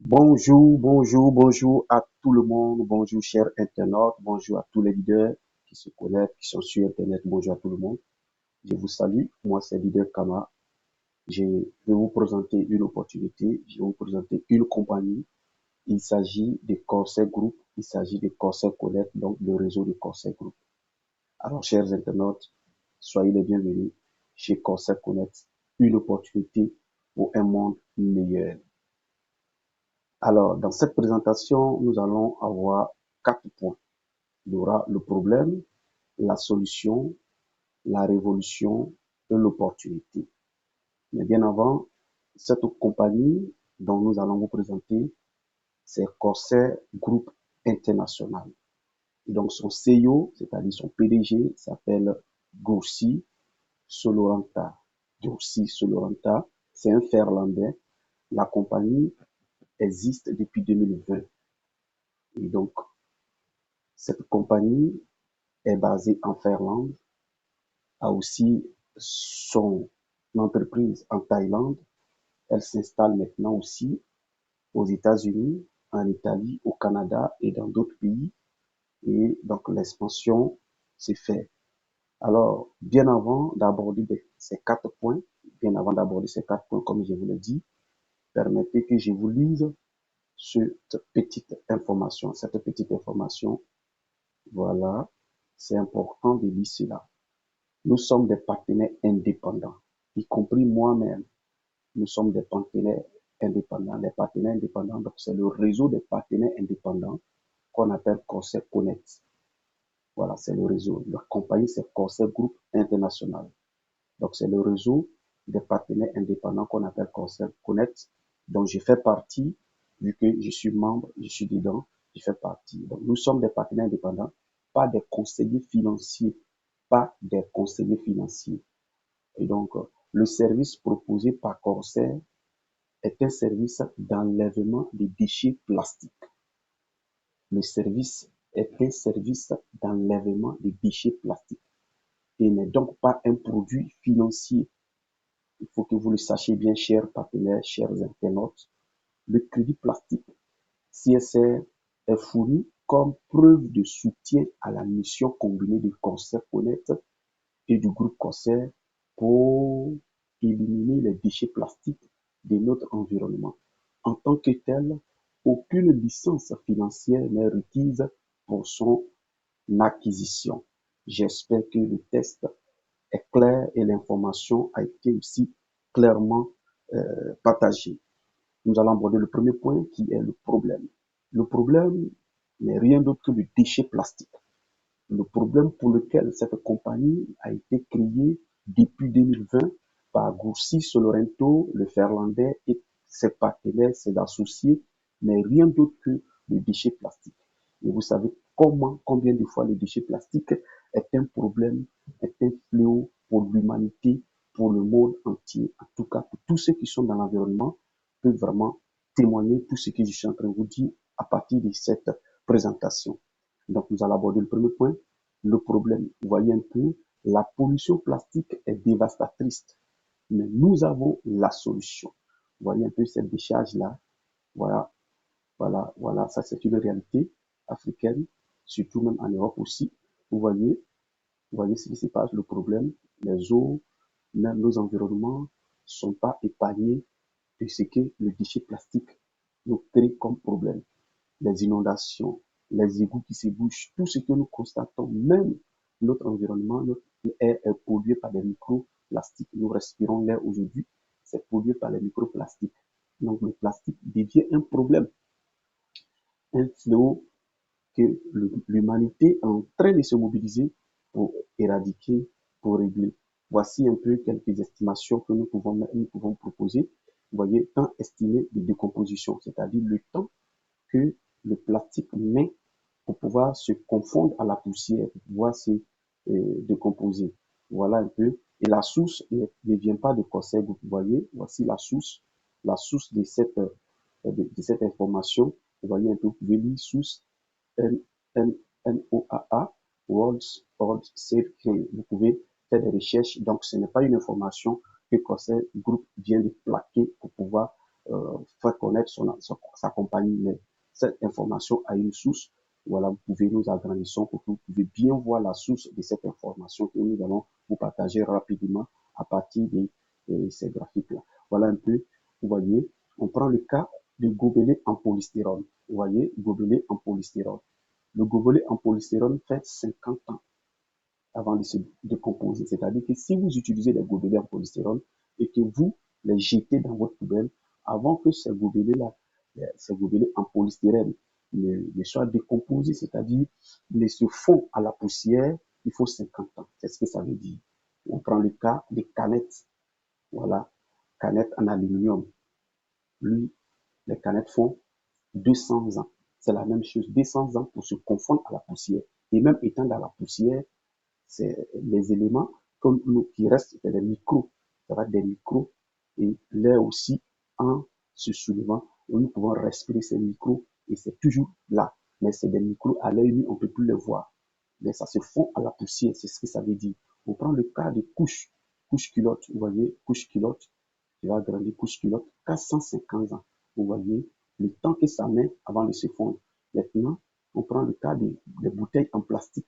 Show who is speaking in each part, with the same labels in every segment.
Speaker 1: Bonjour à tout le monde, bonjour chers internautes, bonjour à tous les leaders qui se connectent, qui sont sur Internet, bonjour à tout le monde. Je vous salue, moi c'est Leader Kama. Je vais vous présenter une opportunité, je vais vous présenter une compagnie. Il s'agit de Corsair Group, il s'agit de Corsair Connect, donc le réseau de Corsair Group. Alors chers internautes, soyez les bienvenus chez Corsair Connect, une opportunité pour un monde meilleur. Alors, dans cette présentation, nous allons avoir 4 points. Il y aura le problème, la solution, la révolution et l'opportunité. Mais bien avant, cette compagnie dont nous allons vous présenter, c'est Corsair Group International. Et donc, son CEO, c'est-à-dire son PDG, s'appelle Goursi Soloranta. Goursi Soloranta, c'est un Finlandais. La compagnie existe depuis 2020. Et donc, cette compagnie est basée en Finlande, a aussi son entreprise en Thaïlande. Elle s'installe maintenant aussi aux États-Unis, en Italie, au Canada et dans d'autres pays. Et donc l'expansion s'est faite. Alors, bien avant d'aborder ces 4 points, comme je vous l'ai dit, permettez que je vous lise cette petite information. Cette petite information, voilà, c'est important de lire cela. Nous sommes des partenaires indépendants, y compris moi-même. Nous sommes des partenaires indépendants. Les partenaires indépendants, donc c'est le réseau des partenaires indépendants qu'on appelle Corsair Connect. Voilà, c'est le réseau. La compagnie, c'est Corsair Group International. Donc c'est le réseau des partenaires indépendants qu'on appelle Corsair Connect, dont je fais partie, vu que je suis membre, je suis dedans, je fais partie. Donc nous sommes des partenaires indépendants, pas des conseillers financiers, pas des conseillers financiers. Et donc, le service proposé par Corsair est un service d'enlèvement des déchets plastiques. Le service est un service d'enlèvement des déchets plastiques et n'est donc pas un produit financier. Il faut que vous le sachiez bien, chers partenaires, chers internautes. Le crédit plastique CSR est fourni comme preuve de soutien à la mission combinée de Corsair Connect et du groupe Corsair pour éliminer les déchets plastiques de notre environnement. En tant que tel, aucune licence financière n'est requise pour son acquisition. J'espère que le test est clair et l'information a été aussi clairement partagée. Nous allons aborder le premier point qui est le problème. Le problème n'est rien d'autre que le déchet plastique. Le problème pour lequel cette compagnie a été créée depuis 2020 par Goursi Solorento, le Finlandais, et ses partenaires, ses associés, n'est rien d'autre que le déchet plastique. Et vous savez combien de fois le déchet plastique est un problème, est un fléau pour l'humanité, pour le monde entier. En tout cas, pour tous ceux qui sont dans l'environnement, peuvent vraiment témoigner tout ce que je suis en train de vous dire à partir de cette présentation. Donc, nous allons aborder le premier point, le problème. Vous voyez un peu, la pollution plastique est dévastatrice, mais nous avons la solution. Vous voyez un peu cette décharge-là. Voilà, voilà, ça c'est une réalité africaine, surtout même en Europe aussi. Vous voyez ce qui se passe, le problème, les eaux, même nos environnements ne sont pas épargnés de ce que le déchet plastique nous crée comme problème. Les inondations, les égouts qui se bouchent, tout ce que nous constatons, même notre environnement, notre air est pollué par des microplastiques. Nous respirons l'air aujourd'hui, c'est pollué par les microplastiques. Donc le plastique devient un problème, un fléau que l'humanité est en train de se mobiliser pour éradiquer, pour régler. Voici un peu quelques estimations que nous pouvons proposer. Vous voyez, temps estimé de décomposition, c'est-à-dire le temps que le plastique met pour pouvoir se confondre à la poussière, pour pouvoir se décomposer. Voilà un peu. Et la source ne vient pas de Corsair. Vous voyez, voici la source de cette information. Vous voyez un peu, vous pouvez lire source NOAA, World Safety. Vous pouvez faire des recherches. Donc, ce n'est pas une information que Corsair Group vient de plaquer pour pouvoir faire connaître sa compagnie, mais cette information a une source. Voilà, vous pouvez, nous agrandissons pour que vous pouvez bien voir la source de cette information que nous allons vous partager rapidement à partir de ces graphiques-là. Voilà un peu, vous voyez, on prend le cas du gobelet en polystyrène. Vous voyez, gobelet en polystyrène. Le gobelet en polystyrène fait 50 ans avant de se décomposer. C'est-à-dire que si vous utilisez des gobelets en polystyrène et que vous les jetez dans votre poubelle, avant que ces gobelets-là, ces gobelets en polystyrène ne soient décomposés, c'est-à-dire ne se font à la poussière, il faut 50 ans. C'est ce que ça veut dire. On prend le cas des canettes. Voilà, canettes en aluminium. Lui, les canettes font 200 ans. C'est la même chose, 200 ans pour se confondre à la poussière. Et même étant dans la poussière, c'est les éléments comme nous qui restent, c'est des micros. Ça va être des micros. Et l'air aussi, en se soulevant, nous pouvons respirer ces micros et c'est toujours là. Mais c'est des micros à l'œil nu, on ne peut plus les voir. Mais ça se fond à la poussière, c'est ce que ça veut dire. On prend le cas des couches, couches culottes, vous voyez, couches culottes, qui va grandir couche culotte, 450 ans. Vous voyez le temps que ça met avant de se fondre. Maintenant, on prend le cas des bouteilles en plastique.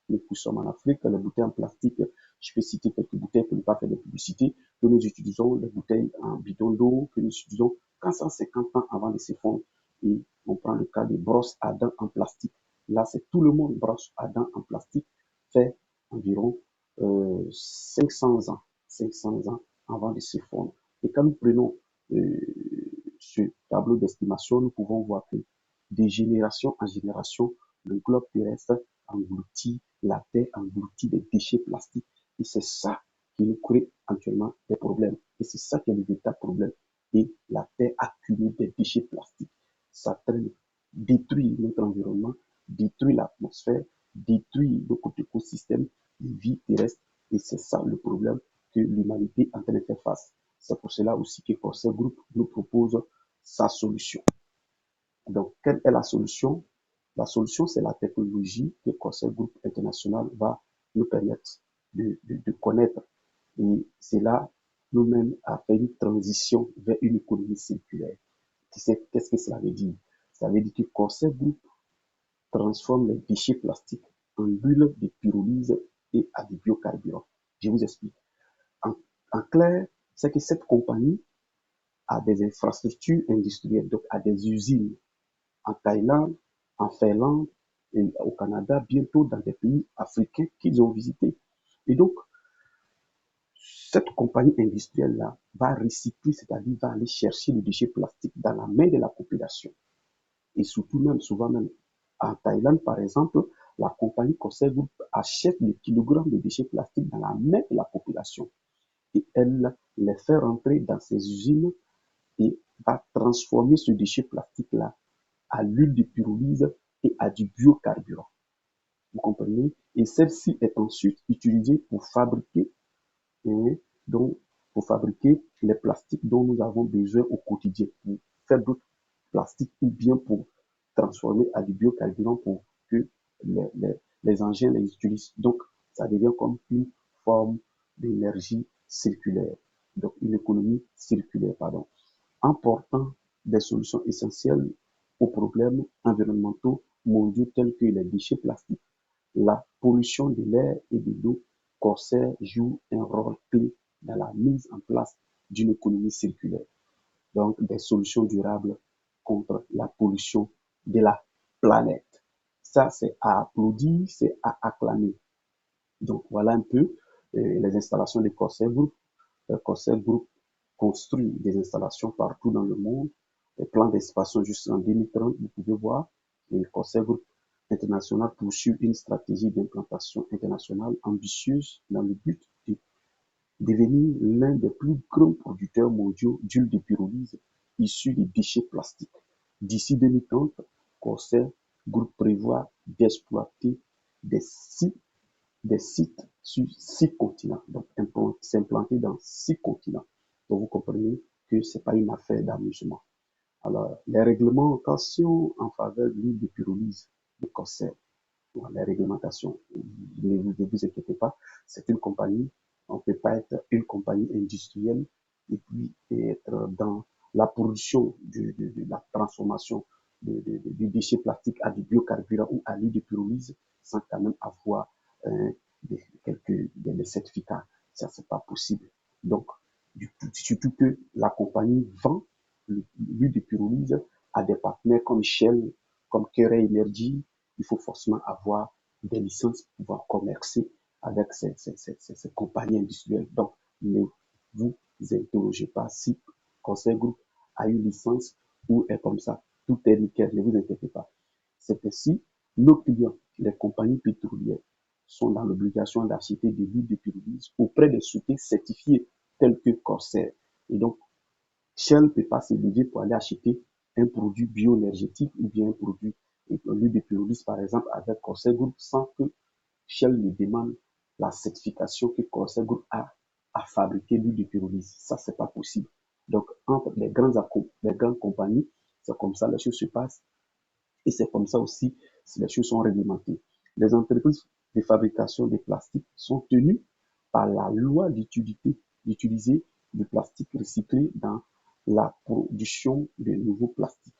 Speaker 1: Nous sommes en Afrique, les bouteilles en plastique, je peux citer quelques bouteilles pour ne pas faire de publicité, que nous utilisons, les bouteilles en bidon d'eau, que nous utilisons 450 ans avant de se fondre. Et on prend le cas des brosses à dents en plastique. Là, c'est tout le monde brosse à dents en plastique, fait environ 500 ans, 500 ans avant de se fondre. Et quand nous prenons ce tableau d'estimation, nous pouvons voir que de génération en génération, le globe terrestre engloutit, la Terre engloutit des déchets plastiques. Et c'est ça qui nous crée actuellement des problèmes. Et c'est ça qui est le véritable problème. Et la Terre accumule des déchets plastiques. Ça traîne, détruit notre environnement, détruit l'atmosphère, détruit notre écosystème de vie terrestre. Et c'est ça le problème que l'humanité est en train de faire face. C'est pour cela aussi que Corsair Group nous propose sa solution. Donc, quelle est la solution? La solution, c'est la technologie que Corsair Group International va nous permettre de connaître. Et cela nous-mêmes a fait une transition vers une économie circulaire. Qu'est-ce que cela veut dire? Ça veut dire que Corsair Group transforme les déchets plastiques en bulles de pyrolyse et à des biocarburants. Je vous explique. En, en clair, c'est que cette compagnie a des infrastructures industrielles, donc a des usines en Thaïlande, en Finlande et au Canada, bientôt dans des pays africains qu'ils ont visités. Et donc, cette compagnie industrielle-là va recycler, c'est-à-dire va aller chercher les déchets plastiques dans la main de la population. Et surtout même, souvent même, en Thaïlande, par exemple, la compagnie Corsair Group achète les kilogrammes de déchets plastiques dans la main de la population. Et elle les fait rentrer dans ses usines et va transformer ce déchet plastique-là à l'huile de pyrolyse et à du biocarburant. Vous comprenez? Et celle-ci est ensuite utilisée pour fabriquer, hein, donc, pour fabriquer les plastiques dont nous avons besoin au quotidien, pour faire d'autres plastiques ou bien pour transformer à du biocarburant pour que les engins les utilisent. Donc, ça devient comme une forme d'énergie circulaire. Donc, une économie circulaire, pardon. En portant des solutions essentielles aux problèmes environnementaux mondiaux tels que les déchets plastiques, la pollution de l'air et de l'eau, Corsair joue un rôle clé dans la mise en place d'une économie circulaire. Donc, des solutions durables contre la pollution de la planète. Ça, c'est à applaudir, c'est à acclamer. Donc, voilà un peu les installations de Corsair Group. Corsair Group construit des installations partout dans le monde. Les plans d'expansion jusqu'en 2030, vous pouvez voir. Le Corsair Group International poursuit une stratégie d'implantation internationale ambitieuse dans le but de devenir l'un des plus grands producteurs mondiaux d'huile de pyrolyse issue des déchets plastiques. D'ici 2030, Corsair Group prévoit d'exploiter des sites, des sites sur 6 continents, donc s'implanter dans 6 continents. Donc vous comprenez que ce n'est pas une affaire d'amusement. Alors, les réglementations en faveur de l'huile de pyrolyse de Corsair, les réglementations, ne vous inquiétez pas, c'est une compagnie, on ne peut pas être une compagnie industrielle et puis être dans la production de la transformation du déchet plastique à du biocarburant ou à l'huile de pyrolyse sans quand même avoir des certificats. Ça, c'est pas possible. Donc, surtout que la compagnie vend l'huile de pyrolyse à des partenaires comme Shell, comme Kera Energy. Il faut forcément avoir des licences pour pouvoir commercer avec ces compagnies industrielles. Donc, ne vous interrogez pas si Conseil Group a une licence ou est comme ça. Tout est nickel, ne vous inquiétez pas. C'est ainsi, nos clients, les compagnies pétrolières, sont dans l'obligation d'acheter des huiles de pyrolyse auprès des sociétés certifiées telles que Corsair. Et donc, Shell ne peut pas se lever pour aller acheter un produit bioénergétique ou bien un produit, l'huile de pyrolyse par exemple, avec Corsair Group sans que Shell lui demande la certification que Corsair Group a à fabriquer l'huile de pyrolyse. Ça, c'est pas possible. Donc, entre les grandes compagnies, c'est comme ça les choses se passent. Et c'est comme ça aussi si les choses sont réglementées. Les entreprises de fabrication de plastique sont tenues par la loi d'utiliser du plastique recyclé dans la production de nouveaux plastiques.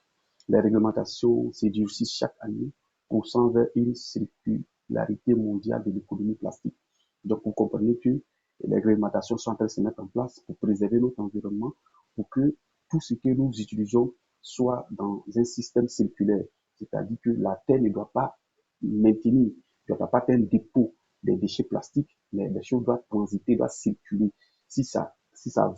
Speaker 1: Les réglementations se durcissent chaque année, poussant vers une circularité mondiale de l'économie plastique. Donc, vous comprenez que les réglementations sont en train de se mettre en place pour préserver notre environnement, pour que tout ce que nous utilisons soit dans un système circulaire. C'est-à-dire que la terre ne doit pas maintenir, ne doit pas être un dépôt des déchets plastiques, mais les choses doivent transiter, doivent circuler. Si ça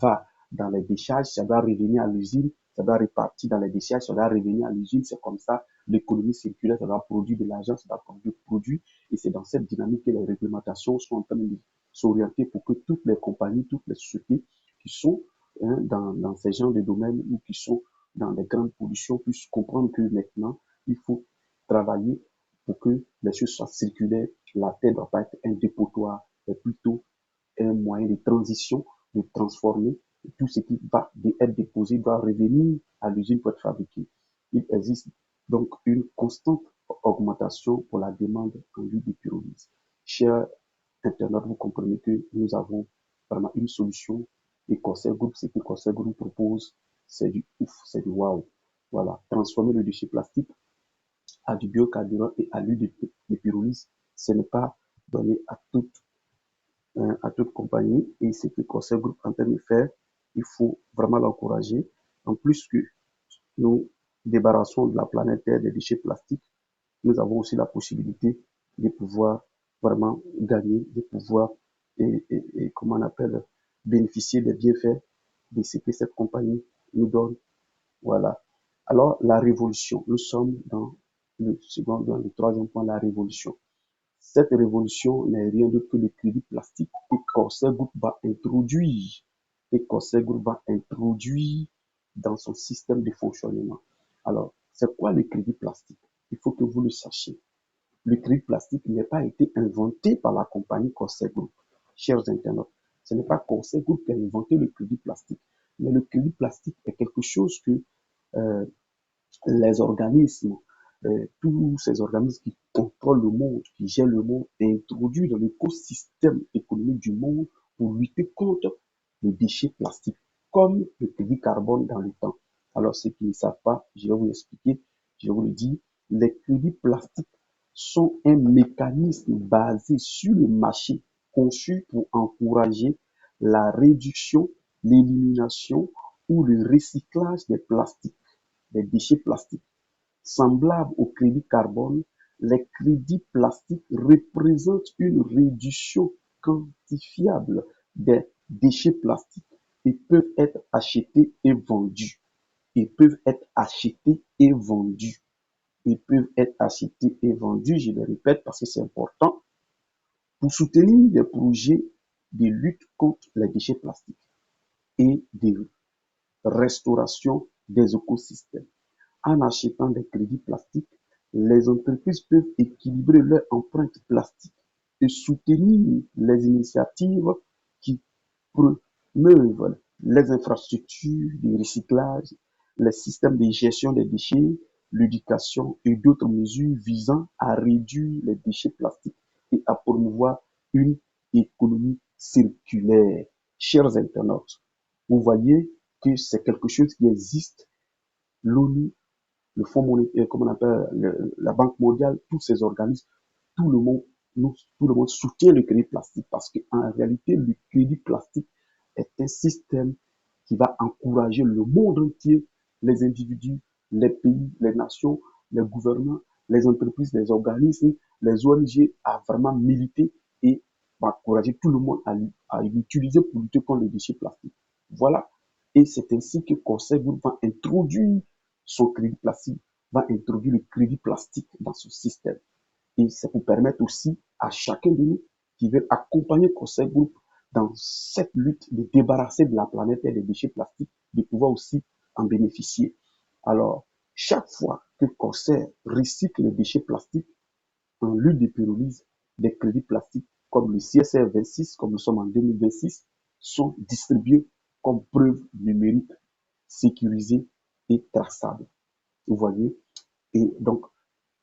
Speaker 1: va dans les décharges, ça doit revenir à l'usine, ça doit repartir dans les décharges, ça doit revenir à l'usine. C'est comme ça l'économie circulaire, ça doit produire de l'argent, ça doit produire des produits. Et c'est dans cette dynamique que les réglementations sont en train de s'orienter pour que toutes les compagnies, toutes les sociétés qui sont dans ces genres de domaines ou qui sont dans les grandes pollutions puissent comprendre que maintenant, il faut travailler pour que les choses soient circulaires. La terre ne doit pas être un dépotoir, mais plutôt un moyen de transition, de transformer. Tout ce qui va être déposé doit revenir à l'usine pour être fabriqué. Il existe donc une constante augmentation pour la demande en huile de pyrolyse. Chers internautes, vous comprenez que nous avons vraiment une solution. Et Corsair Group, ce que Corsair Group propose, c'est du ouf, c'est du waouh. Voilà, transformer le déchet plastique à du biocarburant et à l'huile de pyrolyse, ce n'est pas donné à toute compagnie. Et ce que Corsair Group est en train de faire, il faut vraiment l'encourager. En plus que nous débarrassons de la planète Terre des déchets plastiques, nous avons aussi la possibilité de pouvoir vraiment gagner, de pouvoir, comment on appelle, bénéficier des bienfaits de ce que cette compagnie nous donne. Voilà. Alors, la révolution. Nous sommes dans dans le troisième point, la révolution. Cette révolution n'est rien d'autre que le crédit plastique que Corsair Group va introduire. Et Corsair Group va introduire dans son système de fonctionnement. Alors, c'est quoi le crédit plastique? Il faut que vous le sachiez. Le crédit plastique n'a pas été inventé par la compagnie Corsair Group. Chers internautes, ce n'est pas Corsair Group qui a inventé le crédit plastique. Mais le crédit plastique est quelque chose que euh, les organismes, tous ces organismes qui contrôlent le monde, qui gèrent le monde, introduits dans l'écosystème économique du monde pour lutter contre les déchets plastiques, comme le crédit carbone dans le temps. Alors, ceux qui ne savent pas, je vais vous expliquer, je vais vous le dire, les crédits plastiques sont un mécanisme basé sur le marché, conçu pour encourager la réduction, l'élimination ou le recyclage des plastiques, des déchets plastiques. Semblables au crédit carbone, les crédits plastiques représentent une réduction quantifiable des déchets plastiques et peuvent être achetés et vendus. Ils peuvent être achetés et vendus. Ils peuvent être achetés et vendus, je le répète parce que c'est important, pour soutenir des projets de lutte contre les déchets plastiques et de restauration des écosystèmes. En achetant des crédits plastiques, les entreprises peuvent équilibrer leur empreinte plastique et soutenir les initiatives qui promeuvent les infrastructures de recyclage, les systèmes de gestion des déchets, l'éducation et d'autres mesures visant à réduire les déchets plastiques et à promouvoir une économie circulaire. Chers internautes, vous voyez que c'est quelque chose qui existe. L'ONU, le Fonds monétaire, comme on appelle la Banque mondiale, tous ces organismes, tout le monde, tout le monde soutient le crédit plastique parce qu'en réalité, le crédit plastique est un système qui va encourager le monde entier, les individus, les pays, les nations, les gouvernements, les entreprises, les organismes, les ONG à vraiment militer et encourager tout le monde à l'utiliser pour lutter contre les déchets plastiques. Voilà. Et c'est ainsi que Conseil Group va introduire son crédit plastique, va introduire le crédit plastique dans ce système. Et c'est pour permettre aussi à chacun de nous qui veut accompagner Conseil Group dans cette lutte de débarrasser de la planète et des déchets plastiques, de pouvoir aussi en bénéficier. Alors, chaque fois que Conseil recycle les déchets plastiques, en lieu de pyrolyse, des crédits plastiques comme le CSR 26, comme nous sommes en 2026, sont distribués comme preuve numérique, sécurisée et traçable. Vous voyez? Et donc,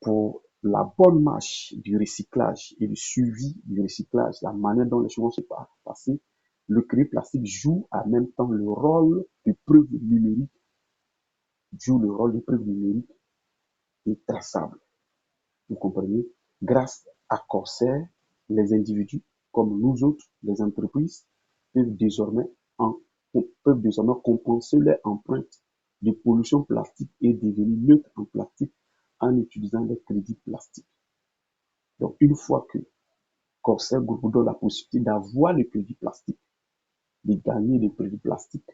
Speaker 1: pour la bonne marche du recyclage et du suivi du recyclage, la manière dont les choses vont se passer, le crédit plastique joue en même temps le rôle de preuve numérique, et traçable. Vous comprenez? Grâce à Corsair, les individus comme nous autres, les entreprises, peuvent désormais, en, peuvent désormais compenser leur empreinte de pollution plastique et devenir neutres en plastique en utilisant des crédits plastiques. Donc, une fois que Corsair vous donne la possibilité d'avoir le crédit plastique, de gagner le crédit plastique,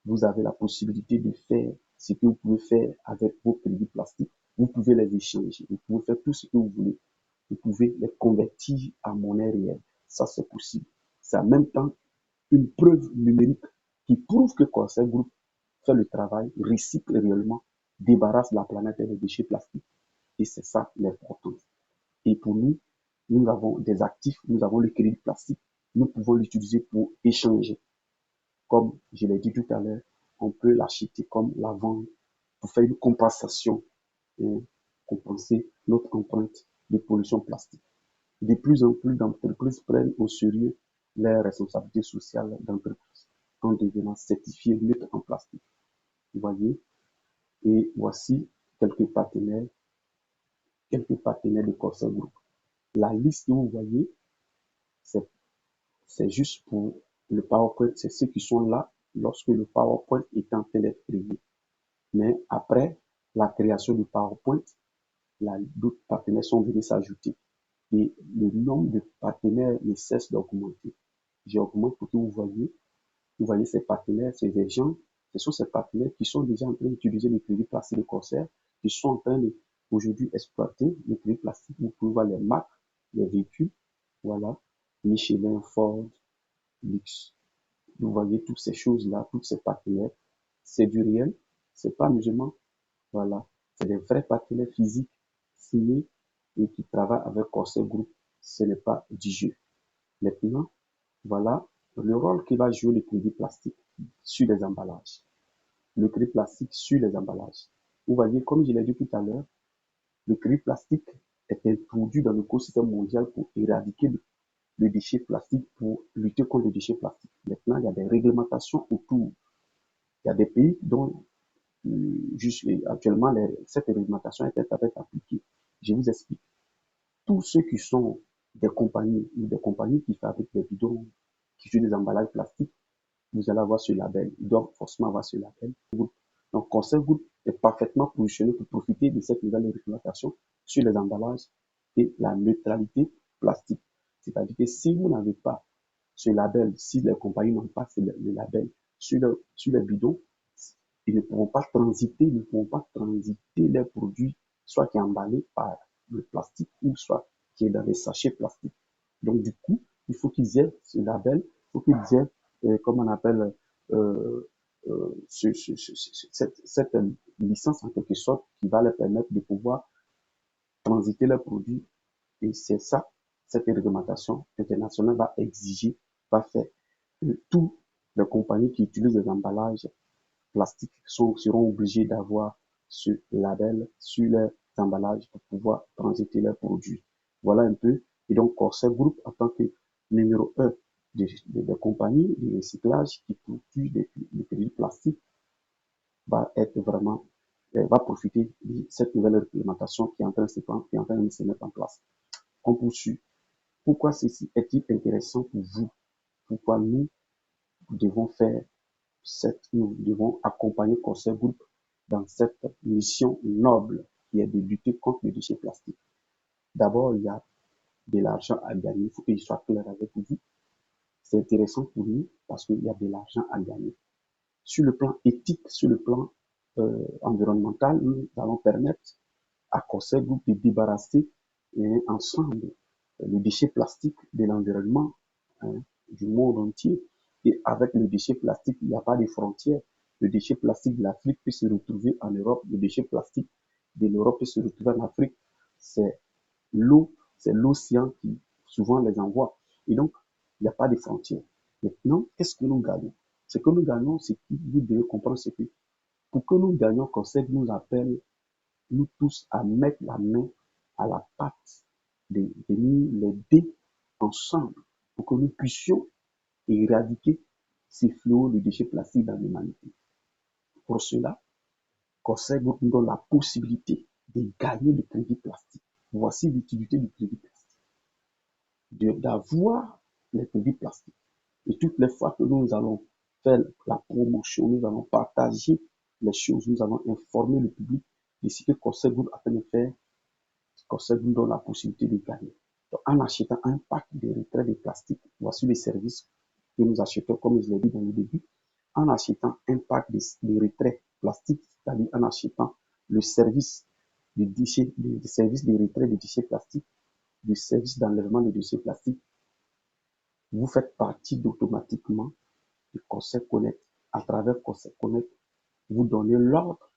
Speaker 1: vous avez la possibilité de faire ce que vous pouvez faire avec vos crédits plastiques. Vous pouvez les échanger, vous pouvez faire tout ce que vous voulez. Vous pouvez les convertir en monnaie réelle. Ça, c'est possible. C'est en même temps une preuve numérique qui prouve que Corsair Group fait le travail, recycle réellement, débarrasse la planète des déchets plastiques. Et c'est ça l'important. Et pour nous, nous avons des actifs, nous avons le crédit plastique, nous pouvons l'utiliser pour échanger. Comme je l'ai dit tout à l'heure, on peut l'acheter comme la vendre pour faire une compensation et compenser notre empreinte de pollution plastique. De plus en plus d'entreprises prennent au sérieux leurs responsabilités sociales d'entreprise en devenant certifiées neutres en plastique. Vous voyez? Et voici quelques partenaires de Corsair Group. La liste que vous voyez, c'est juste pour le PowerPoint, c'est ceux qui sont là lorsque le PowerPoint est en train d'être créé. Mais après la création du PowerPoint, d'autres partenaires sont venus s'ajouter. Et le nombre de partenaires ne cesse d'augmenter. J'augmente pour que vous voyez ces partenaires, ces gens, ce sont ces partenaires qui sont déjà en train d'utiliser le crédit plastique de Corsair, qui sont en train aujourd'hui exploiter le crédit plastique. Vous pouvez voir les marques, les véhicules, voilà, Michelin, Ford, Lux. Vous voyez toutes ces choses-là, tous ces partenaires, c'est du réel, c'est pas musulman, voilà, c'est des vrais partenaires physiques signés et qui travaillent avec Corsair Group, ce n'est pas du jeu. Maintenant, voilà le rôle que va jouer le crédit plastique sur les emballages. Le crédit plastique sur les emballages. Vous voyez, comme je l'ai dit tout à l'heure, le crédit plastique est introduit dans l'écosystème mondial pour éradiquer le déchet plastique, pour lutter contre le déchet plastique. Maintenant, il y a des réglementations autour. Il y a des pays dont actuellement cette réglementation est appliquée. Je vous explique. Tous ceux qui sont des compagnies qui fabriquent des bidons, qui font des emballages plastiques, vous allez avoir ce label. Ils doivent forcément avoir ce label. Donc, Conseil Group est parfaitement positionné pour profiter de cette nouvelle réglementation sur les emballages et la neutralité plastique. C'est-à-dire que si vous n'avez pas ce label, si les compagnies n'ont pas le label sur les bidons, ils ne pourront pas transiter leurs produits, soit qui est emballé par le plastique ou soit qui est dans des sachets plastiques. Donc, du coup, il faut qu'ils aient ce label, il faut qu'ils aient, comme on appelle, cette licence en quelque sorte qui va leur permettre de pouvoir transiter leurs produits. Et c'est ça, cette réglementation internationale va exiger, va faire que toutes les compagnies qui utilisent des emballages plastiques seront obligés d'avoir ce label sur leurs emballages pour pouvoir transiter leurs produits. Voilà un peu. Et donc, Corsair Group, en tant que numéro 1 des compagnies de recyclage qui produisent des produits plastiques va être vraiment, va profiter de cette nouvelle réglementation qui est en train de se mettre en place. On poursuit. Pourquoi ceci est-il intéressant pour vous? Pourquoi nous devons faire nous devons accompagner Conseil Group dans cette mission noble qui est de lutter contre les déchets plastiques? D'abord, il y a de l'argent à gagner. Il faut qu'il soit clair avec vous. C'est intéressant pour nous parce qu'il y a de l'argent à gagner. Sur le plan éthique, sur le plan environnemental, nous allons permettre à Conseil Group de débarrasser ensemble les déchets plastiques de l'environnement, hein, du monde entier. Et avec les déchets plastiques, il n'y a pas de frontières. Le déchet plastique de l'Afrique peut se retrouver en Europe. Le déchet plastique de l'Europe peut se retrouver en Afrique. C'est l'eau, c'est l'océan qui souvent les envoie. Et donc, il n'y a pas de frontières. Maintenant, qu'est-ce que nous gagnons? Ce que nous gagnons, c'est que vous devez comprendre, c'est que pour que nous gagnions, Conseil nous appelle, nous tous, à mettre la main à la pâte, de nous l'aider ensemble pour que nous puissions éradiquer ces fléaux de déchets plastiques dans l'humanité. Pour cela, Conseil nous donne la possibilité de gagner le crédit plastique. Voici l'utilité du crédit plastique. D'avoir les crédits plastiques. Et toutes les fois que nous allons faire la promotion, nous allons partager les choses, nous allons informer le public de ce que Conseil Group a fait de faire. Conseil nous donne la possibilité de gagner. Donc, en achetant un pack de retrait de plastique, voici les services que nous achetons, comme je l'ai dit dans le début. En achetant un pack de retrait plastique, c'est-à-dire en achetant le service de déchets, le service de retrait de déchets plastiques, le service d'enlèvement de déchets plastiques, vous faites partie automatiquement du Conseil Connect. À travers Conseil Connect, vous donnez l'ordre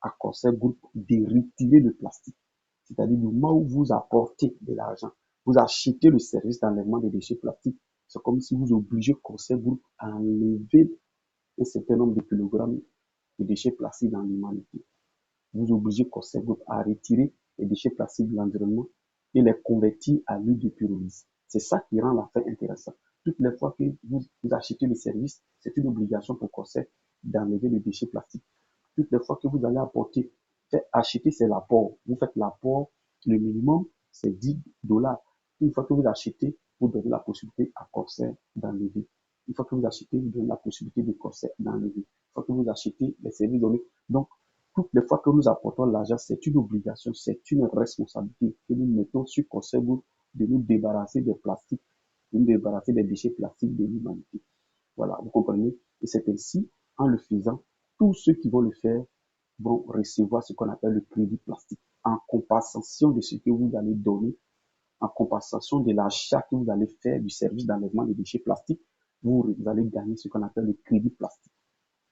Speaker 1: à Conseil Group de retirer le plastique. C'est-à-dire, du moment où vous apportez de l'argent, vous achetez le service d'enlèvement des déchets plastiques, c'est comme si vous obligez Conseil Group à enlever un certain nombre de kilogrammes de déchets plastiques dans l'humanité. Vous obligez Conseil Group à retirer les déchets plastiques de l'environnement et les convertir à l'huile de pyrolyse. C'est ça qui rend l'affaire intéressante. Toutes les fois que vous achetez le service, c'est une obligation pour Conseil d'enlever les déchets plastiques. Toutes les fois que vous allez apporter, acheter, c'est l'apport. Vous faites l'apport, le minimum, c'est 10 dollars. Une fois que vous achetez, vous donnez la possibilité à Corsair d'enlever. Une fois que vous achetez, vous donnez la possibilité de Corsair d'enlever. Une fois que vous achetez, les services donnés. Donc, toutes les fois que nous apportons l'argent, c'est une obligation, c'est une responsabilité que nous mettons sur Corsair de nous débarrasser des plastiques, de nous débarrasser des déchets plastiques de l'humanité. Voilà, vous comprenez? Et c'est ainsi, en le faisant, tous ceux qui vont le faire vont recevoir ce qu'on appelle le crédit plastique en compensation de ce que vous allez donner, en compensation de l'achat que vous allez faire du service d'enlèvement des déchets plastiques, vous allez gagner ce qu'on appelle le crédit plastique.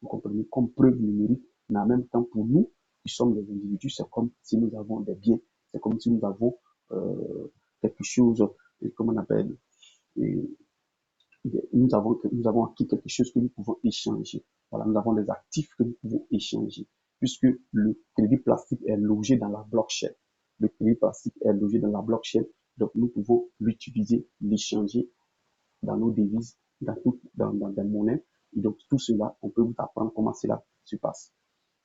Speaker 1: Vous comprenez? Comme preuve numérique, mais en même temps, pour nous, qui sommes les individus, c'est comme si nous avons des biens, c'est comme si nous avons quelque chose, comment on appelle, nous avons acquis quelque chose que nous pouvons échanger. Voilà, nous avons des actifs que nous pouvons échanger, puisque le crédit plastique est logé dans la blockchain. Le crédit plastique est logé dans la blockchain, donc nous pouvons l'utiliser, l'échanger dans nos devises, dans des monnaies. Et donc, tout cela, on peut vous apprendre comment cela se passe.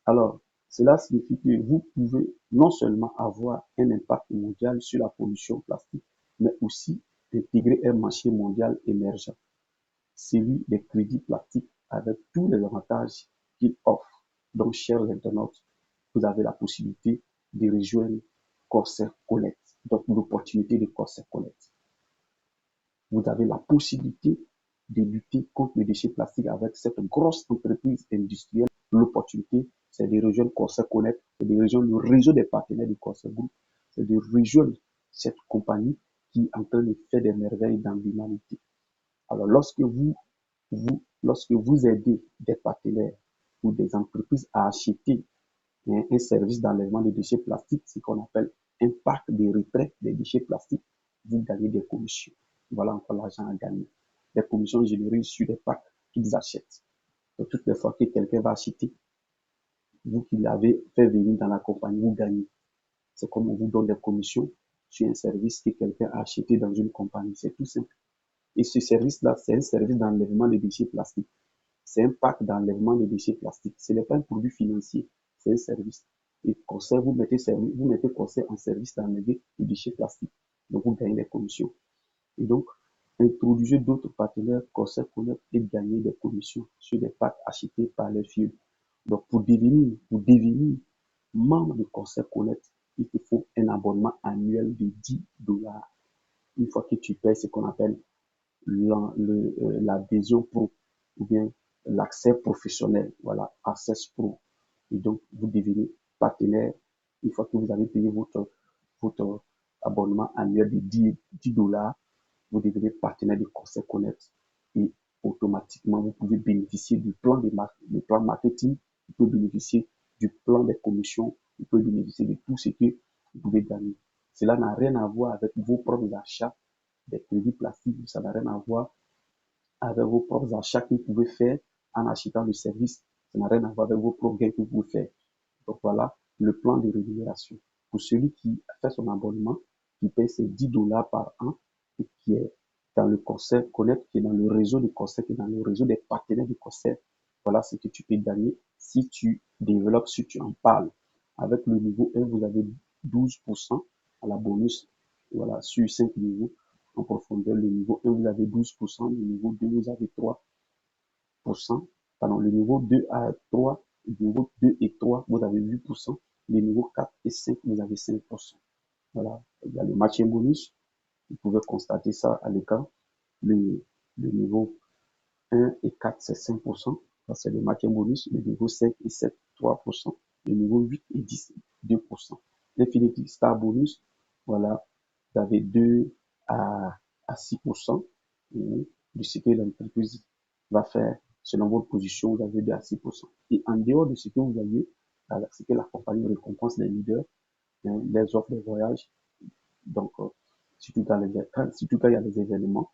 Speaker 1: Alors, cela signifie que vous pouvez non seulement avoir un impact mondial sur la pollution plastique, mais aussi intégrer un marché mondial émergent, celui des crédits plastiques avec tous les avantages qu'il offre. Donc, chers internautes, vous avez la possibilité de rejoindre Corsair Collect, donc l'opportunité de Corsair Collect. Vous avez la possibilité de lutter contre les déchets plastiques avec cette grosse entreprise industrielle. L'opportunité, c'est de rejoindre Corsair Connect, c'est de rejoindre le réseau des partenaires du Corsair Group, c'est de rejoindre cette compagnie qui est en train de faire des merveilles dans l'humanité. Alors, lorsque vous aidez des partenaires ou des entreprises à acheter un service d'enlèvement des déchets plastiques, ce qu'on appelle un pack de retrait des déchets plastiques, vous gagnez des commissions. Voilà encore l'argent à gagner. Des commissions générées sur des packs qu'ils achètent. Donc, toutes les fois que quelqu'un va acheter, vous qui l'avez fait venir dans la compagnie, vous gagnez. C'est comme on vous donne des commissions sur un service que quelqu'un a acheté dans une compagnie. C'est tout simple. Et ce service-là, c'est un service d'enlèvement des déchets plastiques. C'est un pack d'enlèvement des déchets plastiques. Ce n'est pas un produit financier, c'est un service. Et Corsair, vous mettez Corsair en service d'enlever les déchets plastiques. Donc, vous gagnez des commissions. Et donc, introduisez d'autres partenaires Corsair Connect et gagner des commissions sur des packs achetés par les filles. Donc, pour devenir membre de Corsair Connect, il te faut un abonnement annuel de 10 dollars. Une fois que tu payes ce qu'on appelle l'adhésion pro ou bien l'accès professionnel, voilà, Access Pro. Et donc, vous devenez partenaire une fois que vous avez payé votre abonnement annuel de 10 dollars, vous devenez partenaire de Corsair Connect et automatiquement, vous pouvez bénéficier du plan marketing, vous pouvez bénéficier du plan des commissions, vous pouvez bénéficier de tout ce que vous pouvez gagner. Cela n'a rien à voir avec vos propres achats des produits plastiques, ça n'a rien à voir avec vos propres achats que vous pouvez faire en achetant le service. Ça n'a rien à voir avec vos propres gains que vous pouvez faire. Donc voilà le plan de rémunération. Pour celui qui fait son abonnement, qui paye ses 10 dollars par an et qui est dans le Corsair Connect, qui est dans le réseau de Corsair, qui est dans le réseau des partenaires du Corsair, voilà ce que tu peux gagner si tu développes, si tu en parles. Avec le niveau 1, vous avez 12% à la bonus, voilà, sur 5 niveaux en profondeur. Le niveau 1, vous avez 12%, le niveau 2, vous avez 3%, pardon, le niveau 2 à 3, le niveau 2 et 3, vous avez 8%, les niveaux 4 et 5, vous avez 5%. Voilà, il y a le matching bonus, vous pouvez constater ça à l'écran. Le niveau 1 et 4, c'est 5%, ça c'est le matching bonus. Le niveau 5 et 7, 3%. Le niveau 8 et 10, 2%. L'infinity Star bonus, voilà, vous avez 2 à 6% de ce que l'entreprise va faire selon votre position, vous avez 2 à 6%. Et en dehors de ce que vous avez, ce que la compagnie récompense les leaders, les offres de voyage, donc surtout quand il y a des événements,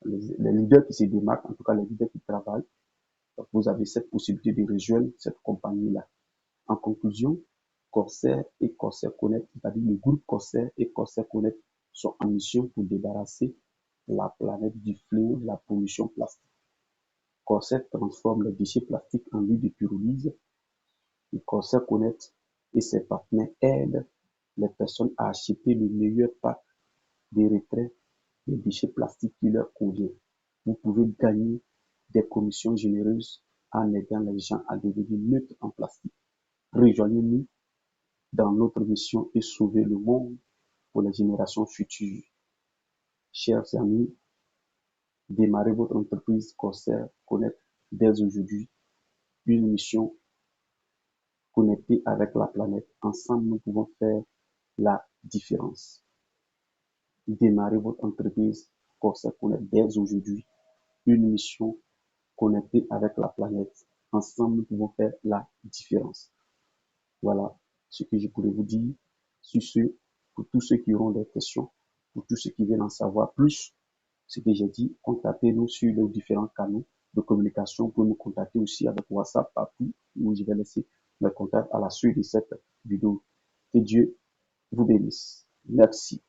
Speaker 1: les leaders qui se démarquent, en tout cas les leaders qui travaillent, donc vous avez cette possibilité de rejoindre cette compagnie-là. En conclusion, Corsair et Corsair Connect, c'est-à-dire le groupe Corsair et Corsair Connect sont en mission pour débarrasser la planète du fléau de la pollution plastique. Corsair transforme les déchets plastiques en huile de pyrolyse et Corsair Connect et ses partenaires aident les personnes à acheter le meilleur pack de retrait des déchets plastiques qui leur convient. Vous pouvez gagner des commissions généreuses en aidant les gens à devenir neutres en plastique. Rejoignez-nous dans notre mission et sauver le monde pour les générations futures. Chers amis, démarrez votre entreprise Corsair Connect dès aujourd'hui. Une mission connectée avec la planète. Ensemble, nous pouvons faire la différence. Démarrez votre entreprise Corsair Connect dès aujourd'hui. Une mission connectée avec la planète. Ensemble, nous pouvons faire la différence. Voilà ce que je pourrais vous dire sur ce. Pour tous ceux qui auront des questions, pour tous ceux qui veulent en savoir plus, ce que j'ai dit, contactez-nous sur les différents canaux de communication. Vous pouvez nous contacter aussi avec WhatsApp partout où je vais laisser mes contacts à la suite de cette vidéo. Que Dieu vous bénisse. Merci.